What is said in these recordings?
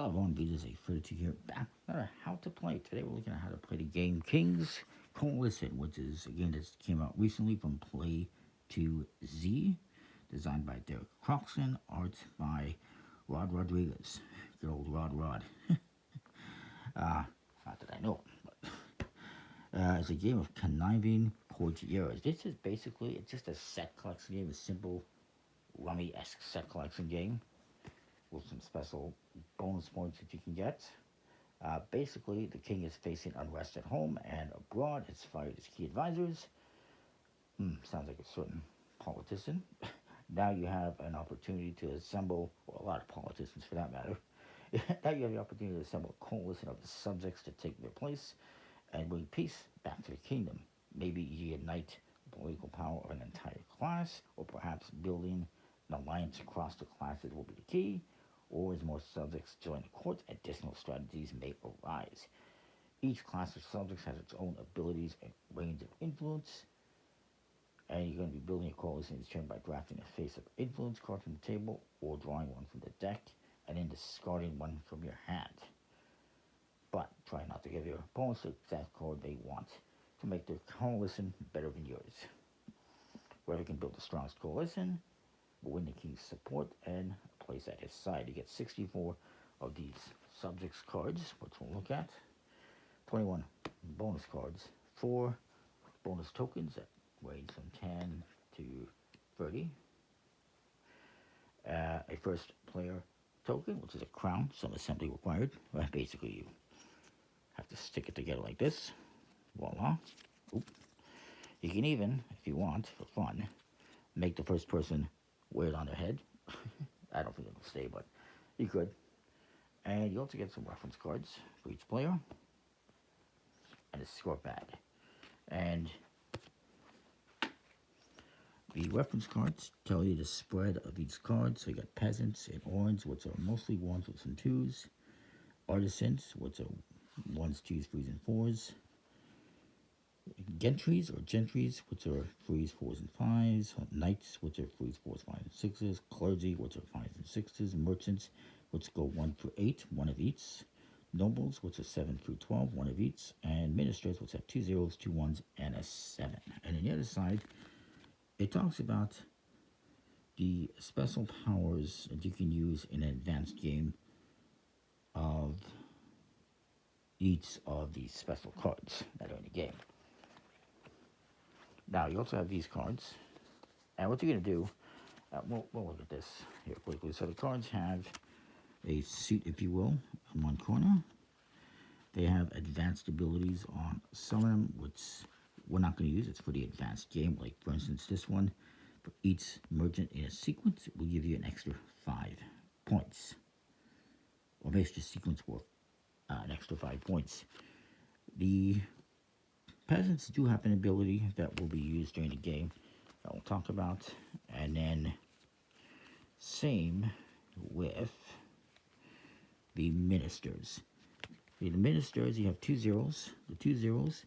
Hello everyone, Beatles 832 here, back with how to play. Today we're looking at how to play the game King's Coalition, which is a game that came out recently from Play to Z, designed by Derek Croxton, art by Rod Rodriguez. Good old Rod. Not that I know, but it's a game of conniving courtiers. This is basically, it's just a set collection game, a simple rummy-esque set collection game with some special bonus points that you can get. Basically, the king is facing unrest at home and abroad. Has fired his key advisors. Sounds like a certain politician. Now you have an opportunity to assemble, well, a lot of politicians for that matter. Now you have the opportunity to assemble a coalition of the subjects to take their place and bring peace back to the kingdom. Maybe you unite the political power of an entire class, or perhaps building an alliance across the classes will be the key. Or as more subjects join the court, additional strategies may arise. Each class of subjects has its own abilities and range of influence, and you're going to be building a coalition determined by drafting a face of influence card from the table, or drawing one from the deck, and then discarding one from your hand. But try not to give your opponents the exact card they want to make their coalition better than yours. Whoever can build the strongest coalition will win the king's support and place at his side. You get 64 of these subjects cards, which we'll look at. 21 bonus cards, 4 bonus tokens that range from 10 to 30. A first player token, which is a crown, some assembly required. Well, basically, you have to stick it together like this. Voila. Oop. You can even, if you want, for fun, make the first person wear it on their head. I don't think it'll stay, but you could. And you also get some reference cards for each player, and a score pad. And the reference cards tell you the spread of each card. So you got peasants in orange, which are mostly ones with some twos. Artisans, which are ones, twos, threes, and fours. Gentries or gentries, which are threes, fours, and fives. Knights, which are threes, fours, fives, and sixes. Clergy, which are fives and sixes. Merchants, which go 1 through 8, one of each. Nobles, which are 7 through 12, one of each. And ministers, which have 2 zeros, 2 ones, and a 7. And on the other side, it talks about the special powers that you can use in an advanced game of each of these special cards that are in the game. Now, you also have these cards, and what you're going to do, we'll look at this here quickly. So the cards have a suit, if you will, on one corner. They have advanced abilities on some of them, which we're not going to use. It's for the advanced game. Like, for instance, this one, for each merchant in a sequence, it will give you an extra 5 points. Or makes your sequence worth an extra 5 points. The peasants do have an ability that will be used during the game that we'll talk about. And then same with the ministers. The ministers, you have 2 zeros. The 2 zeros,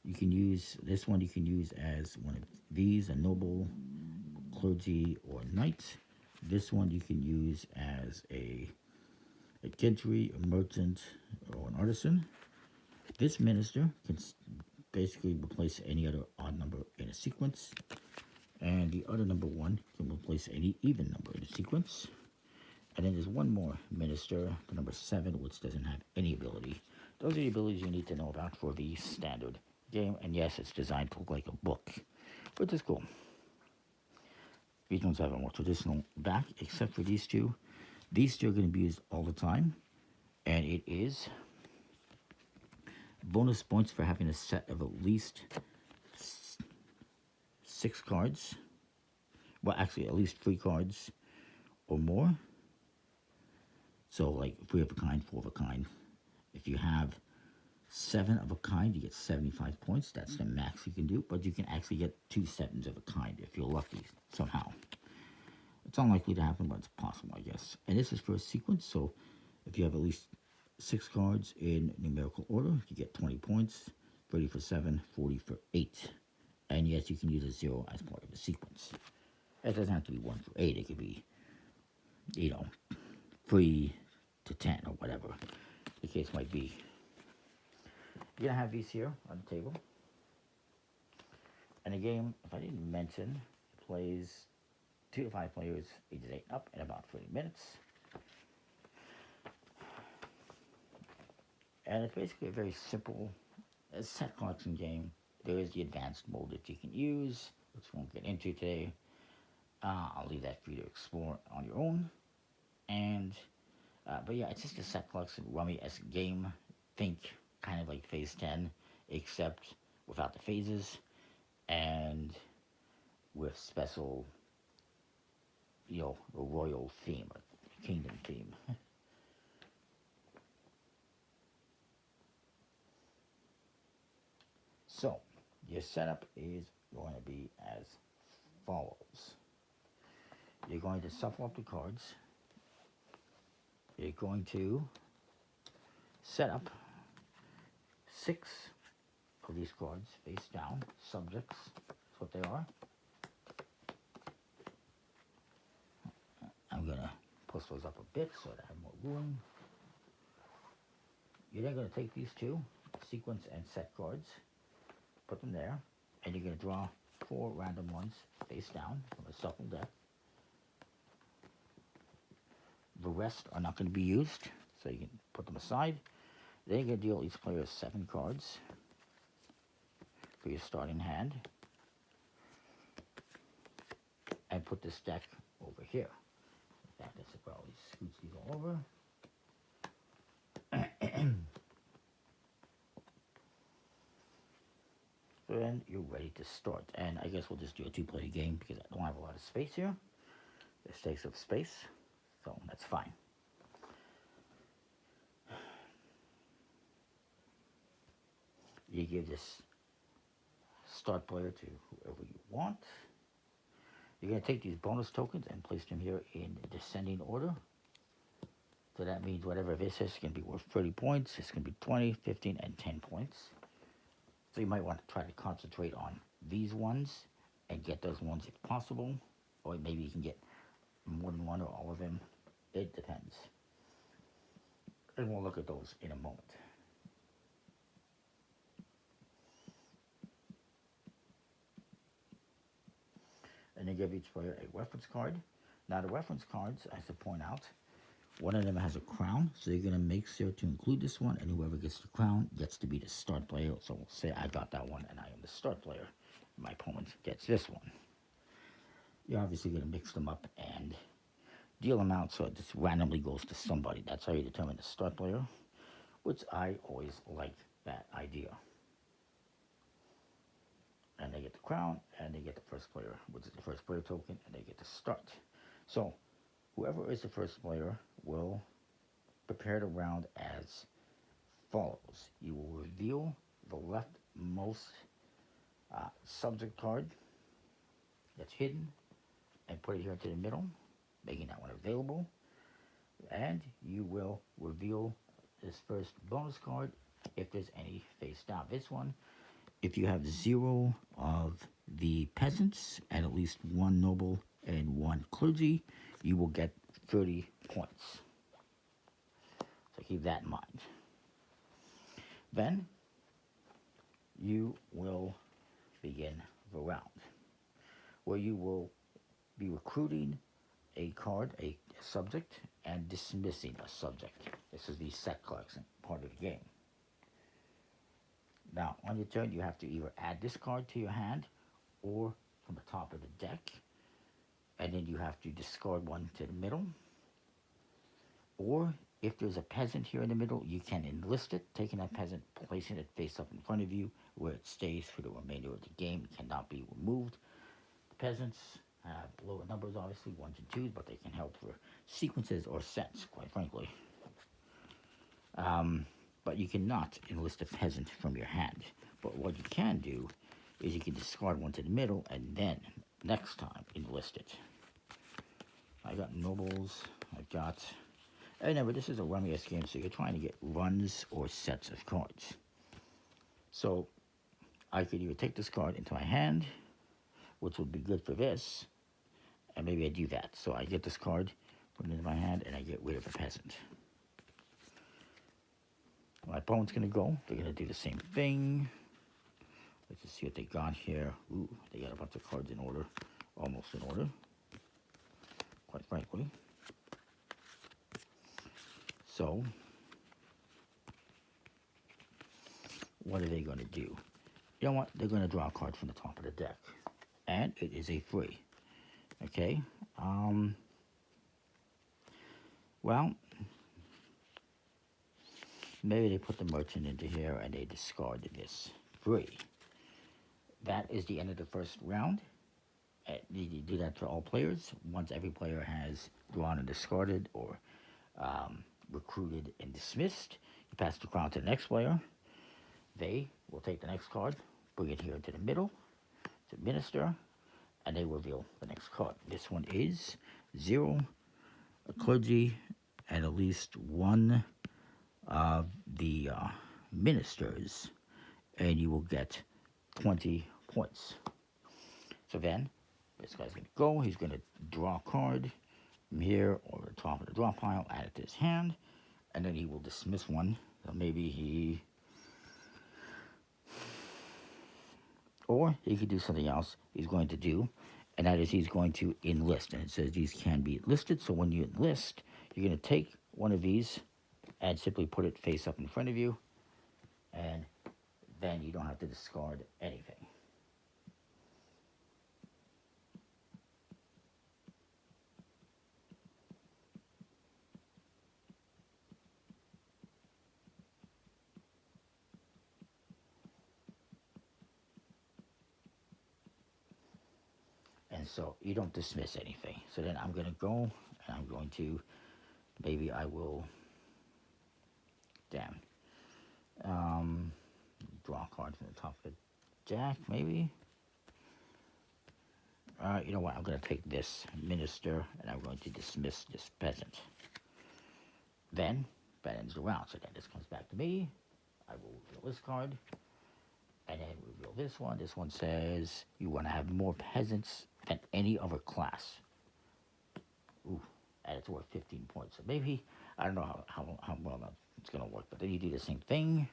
you can use, this one you can use as one of these, a noble, clergy, or knight. This one you can use as a gentry, a merchant, or an artisan. This minister can basically replace any other odd number in a sequence, and the other number 1 can replace any even number in a sequence. And then there's one more minister, the number 7, which doesn't have any ability. Those are the abilities you need to know about for the standard game, and yes, it's designed to look like a book, which is cool. These ones have a more traditional back, except for these two. These two are going to be used all the time, and it is bonus points for having a set of at least 6 cards. Well, actually, at least 3 cards or more. So, like, 3 of a kind, 4 of a kind. If you have 7 of a kind, you get 75 points. That's the max you can do. But you can actually get 2 7s of a kind if you're lucky somehow. It's unlikely to happen, but it's possible, I guess. And this is for a sequence, so if you have at least 6 cards in numerical order, you get 20 points, 30 for 7, 40 for 8. And yes, you can use a 0 as part of the sequence. It doesn't have to be 1 for 8. It could be, 3 to 10 or whatever the case might be. You're going to have these here on the table. And the game, if I didn't mention, plays 2 to 5 players, ages 8 up, in about 30 minutes. And it's basically a very simple set collection game. There is the advanced mode that you can use, which we won't get into today. I'll leave that for you to explore on your own. And but yeah, it's just a set collection rummy-esque game. Think kind of like Phase 10, except without the phases and with special, a royal theme, a kingdom theme. So, your setup is going to be as follows. You're going to shuffle up the cards. You're going to set up 6 of these cards face down, subjects. That's what they are. I'm going to push those up a bit so that I have more room. You're then going to take these 2 sequence and set cards, put them there, and you're going to draw 4 random ones face down from a shuffled deck. The rest are not going to be used, so you can put them aside. Then you're going to deal each player 7 cards for your starting hand, and put this deck over here. In fact, I should probably scooch these all over. So then you're ready to start. And I guess we'll just do a 2-player game because I don't have a lot of space here. This takes up space, so that's fine. You give this start player to whoever you want. You're going to take these bonus tokens and place them here in descending order. So that means whatever this is going to be worth 30 points. It's going to be 20, 15, and 10 points. So you might want to try to concentrate on these ones and get those ones if possible. Or maybe you can get more than one or all of them. It depends. And we'll look at those in a moment. And they give each player a reference card. Now the reference cards, I should point out, one of them has a crown, so you're going to make sure to include this one, and whoever gets the crown gets to be the start player. So we'll say I got that one, and I am the start player. My opponent gets this one. You're obviously going to mix them up and deal them out so it just randomly goes to somebody. That's how you determine the start player, which I always like that idea. And they get the crown, and they get the first player, which is the first player token, and they get to start. So whoever is the first player will prepare the round as follows. You will reveal the leftmost subject card that's hidden and put it here to the middle, making that one available. And you will reveal this first bonus card if there's any face down. This one, if you have 0 of the peasants and at least 1 noble and 1 clergy, you will get 30 points. So keep that in mind. Then you will begin the round, where you will be recruiting a card, a subject, and dismissing a subject. This is the set collection part of the game. Now, on your turn, you have to either add this card to your hand or from the top of the deck, and then you have to discard one to the middle. Or if there's a peasant here in the middle, you can enlist it, taking that peasant, placing it face up in front of you, where it stays for the remainder of the game. It cannot be removed. The peasants have lower numbers, obviously, 1s and 2s, but they can help for sequences or sets, quite frankly. But you cannot enlist a peasant from your hand. But what you can do is you can discard one to the middle and then, next time, enlist it. I got nobles, I've got... Remember, this is a rummy-esque game, so you're trying to get runs or sets of cards. So, I could either take this card into my hand, which would be good for this, and maybe I do that. So I get this card, put it into my hand, and I get rid of a peasant. My opponent's going to go. They're going to do the same thing. Let's just see what they got here. Ooh, they got a bunch of cards in order. Almost in order. Quite frankly. So, what are they going to do? You know what? They're going to draw a card from the top of the deck. And it is a free. Okay? Well, maybe they put the merchant into here and they discarded this free. That is the end of the first round. You do that for all players. Once every player has drawn and discarded or recruited and dismissed, you pass the crown to the next player. They will take the next card, bring it here to the middle, to administer, and they reveal the next card. This one is 0, a clergy, and at least one of the ministers, and you will get 20 points. So then, this guy's going to go, he's going to draw a card from here or the top of the draw pile, add it to his hand, and then he will dismiss one. So maybe he... Or he could do something else he's going to do, and that is he's going to enlist. And it says these can be enlisted, so when you enlist, you're going to take one of these and simply put it face up in front of you, and then you don't have to discard anything. And so you don't dismiss anything. So then I'm going to go, and I'm going to, maybe I will, damn, draw a card from the top of the jack, maybe. You know what, I'm going to take this minister, and I'm going to dismiss this peasant. Then, that ends the round. So then this comes back to me. I will reveal this card, and then reveal this one. This one says, you want to have more peasants than any other class. Ooh, and it's worth 15 points. So maybe, I don't know how well it's going to work, but then you do the same thing.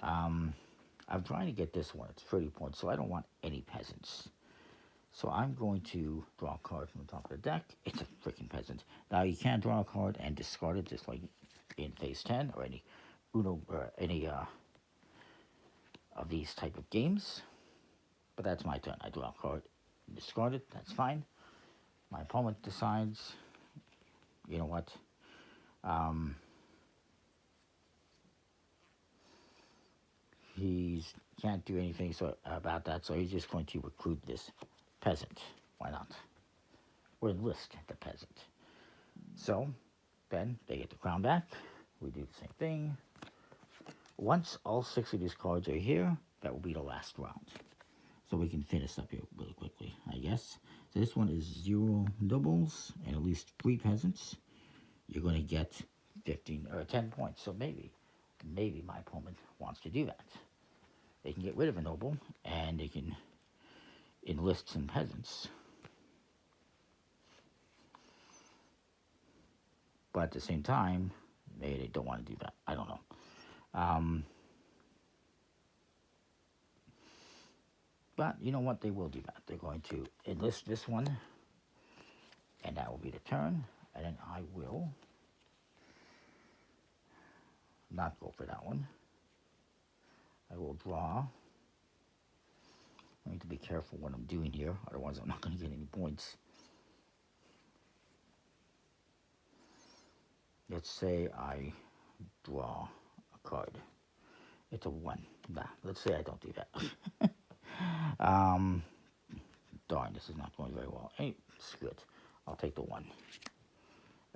I'm trying to get this one. It's 30 points, so I don't want any peasants. So I'm going to draw a card from the top of the deck. It's a freaking peasant. Now, you can draw a card and discard it, just like in phase 10 or any Uno or any of these type of games. But that's my turn. I draw a card, discard it. That's fine. My opponent decides, you know what? He can't do anything about that, so he's just going to recruit this peasant. Why not? Or enlist the peasant. So, then they get the crown back. We do the same thing. Once all 6 of these cards are here, that will be the last round. So we can finish up here really quickly, I guess. So this one is 0 doubles and at least 3 peasants. You're going to get 15 or 10 points. So maybe my opponent wants to do that. They can get rid of a noble and they can enlist some peasants. But at the same time, maybe they don't want to do that. I don't know. But you know what? They will do that. They're going to enlist this one, and that will be the turn. And then I will not go for that one. I will draw. I need to be careful what I'm doing here, otherwise I'm not going to get any points. Let's say I draw a card. It's a 1. Nah, let's say I don't do that. Darn, this is not going very well. Hey, screw it. I'll take the 1.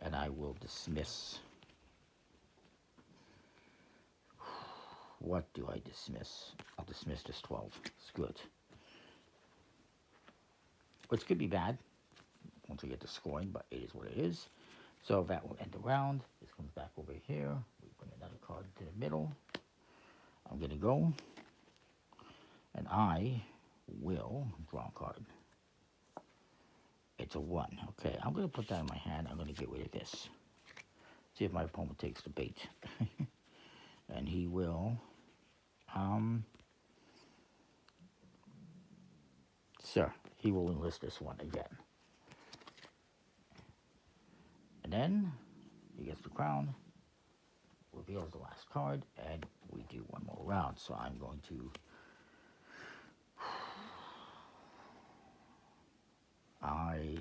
And I will dismiss. What do I dismiss? I'll dismiss this 12. Screw it. Which could be bad once we get to scoring, but it is what it is. So that will end the round. This comes back over here. We bring another card to the middle. I'm going to go. And I will draw a card. It's a 1. Okay, I'm going to put that in my hand. I'm going to get rid of this. See if my opponent takes the bait. he will, sir, he will enlist this one again. And then he gets the crown, reveals the last card, and we do one more round. So I'm going to, I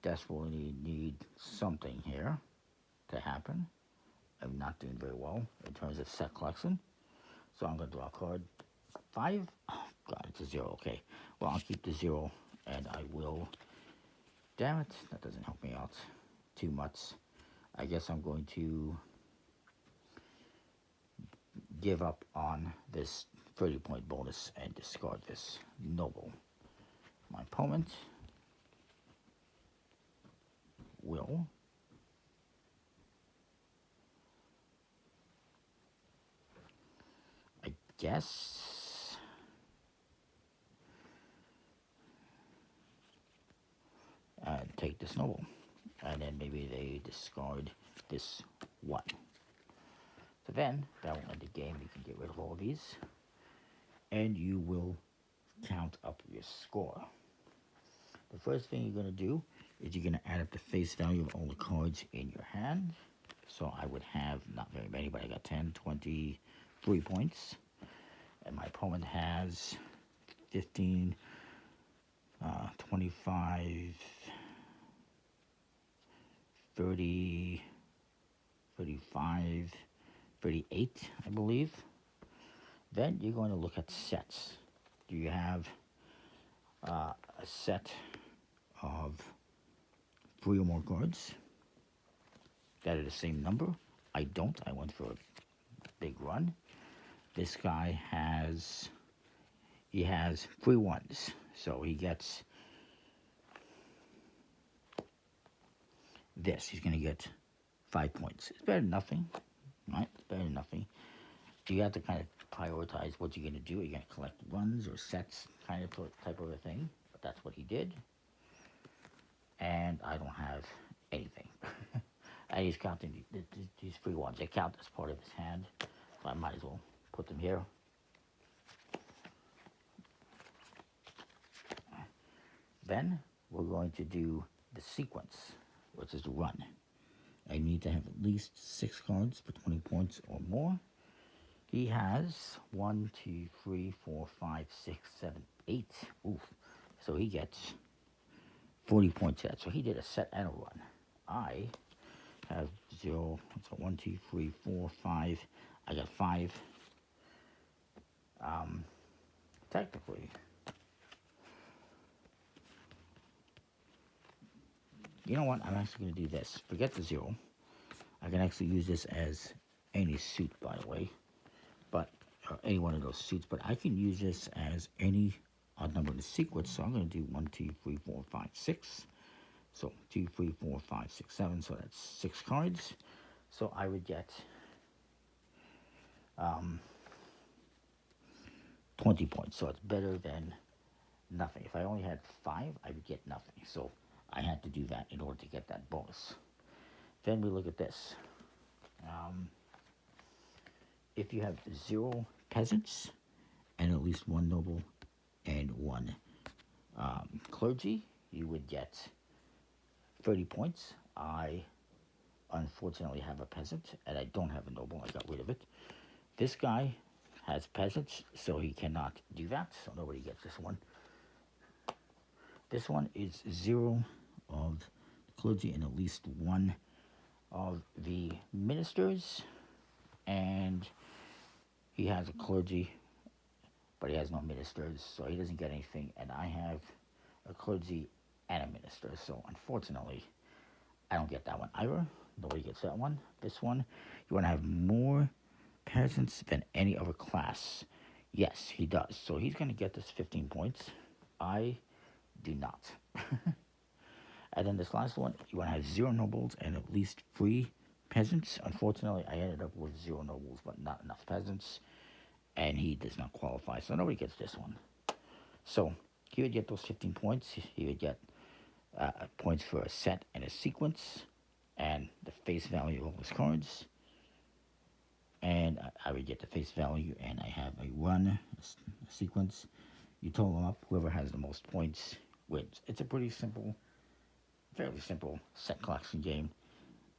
desperately need something here to happen. I'm not doing very well in terms of set collection. So I'm going to draw a card. 5? Oh, God, it's a 0. Okay. Well, I'll keep the 0, and I will. Damn it, that doesn't help me out too much. I guess I'm going to give up on this 30-point bonus and discard this noble. My opponent will I guess take this noble, and then maybe they discard this 1. So then that will end the game. You can get rid of all of these, and you will count up your score. The first thing you're going to do is you're going to add up the face value of all the cards in your hand. So I would have not very many, but I got 10, 23 points. And my opponent has 15, 25, 30, 35, 38, I believe. Then you're going to look at sets. Do you have a set of 3 or more cards that are the same number? I don't. I went for a big run. This guy has 3 1s, so he gets this. He's going to get 5 points. It's better than nothing, right? It's better than nothing. You have to kind of prioritize what you're going to do. You're going to collect runs or sets, kind of type of a thing. But that's what he did. And I don't have anything. And he's counting these 3 1s. They count as part of his hand. So I might as well put them here. Then we're going to do the sequence, which is the run. I need to have at least 6 cards for 20 points or more. He has 1, 2, 3, 4, 5, 6, 7, 8. Oof. So he gets 40 points yet. So he did a set and a run. I have 0. So 1, 2, 3, 4, 5. I got 5. Technically, you know what? I'm actually going to do this. Forget the 0. I can actually use this as any suit, by the way. But any one of those suits. But I can use this as any odd number in the sequence. So I'm going to do 1, 2, 3, 4, 5, 6. So 2, 3, 4, 5, 6, 7. So that's 6 cards. So I would get 20 points. So it's better than nothing. If I only had 5, I would get nothing. So I had to do that in order to get that bonus. Then we look at this. If you have 0 peasants and at least 1 noble and 1 clergy, you would get 30 points. I unfortunately have a peasant, and I don't have a noble. I got rid of it. This guy has peasants, so he cannot do that, so nobody gets this one. This one is 0 of the clergy and at least 1 of the ministers, and he has a clergy, but he has no ministers, so he doesn't get anything, and I have a clergy and a minister, so unfortunately, I don't get that one either. Nobody gets that one. This one, you want to have more peasants than any other class. Yes, he does. So he's going to get this 15 points. I do not. And then this last one, you want to have 0 nobles and at least 3 peasants. Unfortunately, I ended up with 0 nobles, but not enough peasants. And he does not qualify, so nobody gets this one. So he would get those 15 points. He would get points for a set and a sequence, and the face value of his cards. And I would get the face value, and I have a run a sequence. You total up, whoever has the most points wins. It's a pretty simple, fairly simple set collection game,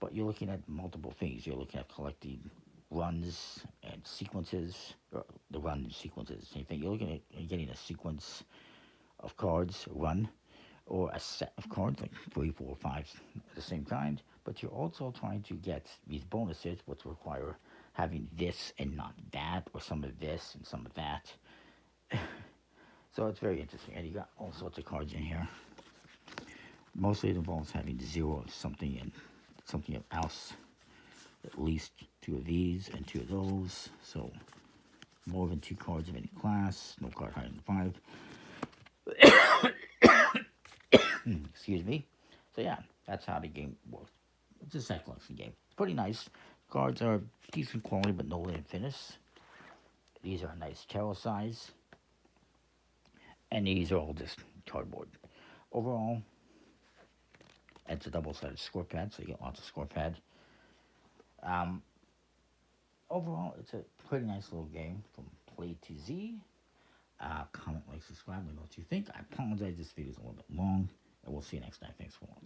but you're looking at multiple things. You're looking at collecting runs and sequences, or the run and sequences, same thing. You're looking at getting a sequence of cards, run, or a set of cards, like 3, 4, 5 of the same kind, but you're also trying to get these bonuses, which require having this and not that, or some of this and some of that. So it's very interesting, and you got all sorts of cards in here. Mostly it involves having 0 of something and something else, at least 2 of these and 2 of those, so more than 2 cards of any class, no card higher than 5. Excuse me. So yeah, that's how the game works. It's a set collection game. It's pretty nice. Cards are decent quality, but no limited finish. These are a nice tarot size. And these are all just cardboard. Overall, it's a double-sided score pad, so you get lots of score pad. Overall, it's a pretty nice little game from Play to Z. Comment, like, subscribe, let me know what you think. I apologize, this video is a little bit long, and we'll see you next time. Thanks for watching.